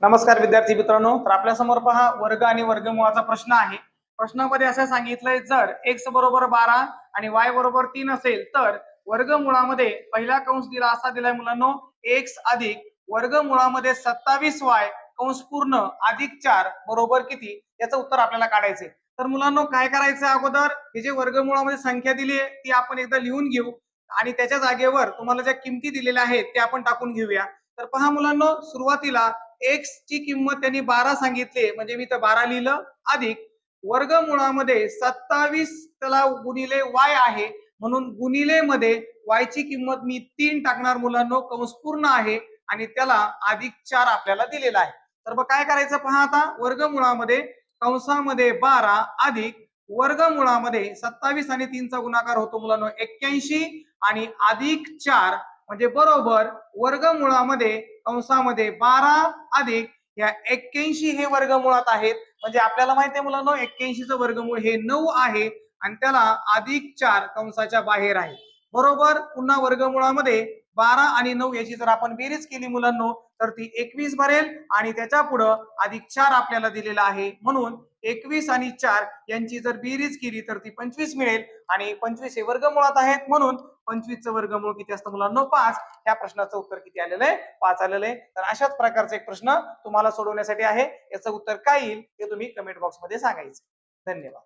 नमस्कार विद्यार्थी मित्रांनो, तर आपल्या समोर पहा वर्ग आणि वर्गमूळाचा प्रश्न आहे। प्रश्नामध्ये असं सांगितलंय, जर x बरोबर 12 आणि y बरोबर 3 असेल तर वर्गमूळामध्ये पहिला कंस दिला असा दिलाय मुलांनो x अधिक वर्गमूळामध्ये 27y कंस पूर्ण अधिक 4 बरोबर किती, याचं उत्तर आपल्याला काढायचंय। तर मुलांनो काय करायचं, अगोदर हे जे वर्गमूळामध्ये संख्या दिली आहे ती आपण एकदा लिहून घेऊ आणि त्याच्या जागेवर तुम्हाला ज्या किमती दिलेल्या आहेत त्या आपण टाकून घेऊया। तर पहा मुलांनो, सुरुवातीला x ची किंमत त्यांनी 12 सांगितली, म्हणजे मी तर 12 लिहिलं, अधिक वर्गमूळामध्ये 27 त्याला गुणिले y आहे, म्हणून गुणिले मध्ये y ची किंमत मी 3 टाकणार मुलांनो, कंस पूर्ण आहे आणि त्याला अधिक 4 आपल्याला दिलेला आहे। तर मग काय करायचं पहा, आता वर्गमूळामध्ये कंसामध्ये 12 अधिक वर्गमूळामध्ये 27 आणि 3 चा गुणाकार होतो मुलांनो 81 आणि अधिक 4 म्हणजे बरोबर वर्गमूळामध्ये कंसामध्ये 12 अधिक या 81 हे वर्गमूळात आहेत, म्हणजे आपल्याला माहिती आहे मुलांनो 81 चं वर्गमूळ हे 9 आहे आणि त्याला अधिक 4 कंसाच्या बाहेर आहे। बरोबर पुन्हा वर्गमूळामध्ये 12 आणि 9 याची जर आपण बेरीज केली मुलांनो तर ती 21 भरेल आणि त्याच्या पुढे अधिक 4 आपल्याला दिलेला आहे, म्हणून 21 आणि 4 यांची जर बेरीज केली तर ती 25 मिळेल आणि 25 हे वर्गमूळात आहेत, म्हणून 25 चं वर्गमूळ किती असतं मुलांनो 5। या प्रश्नाचं उत्तर किती आलेलं आहे, 5 आलेलं आहे। तर अशाच प्रकारचा एक प्रश्न तुम्हाला सोडवण्यासाठी आहे, याचं उत्तर काय येईल ते तुम्ही कमेंट बॉक्स मध्ये सांगायचं। धन्यवाद।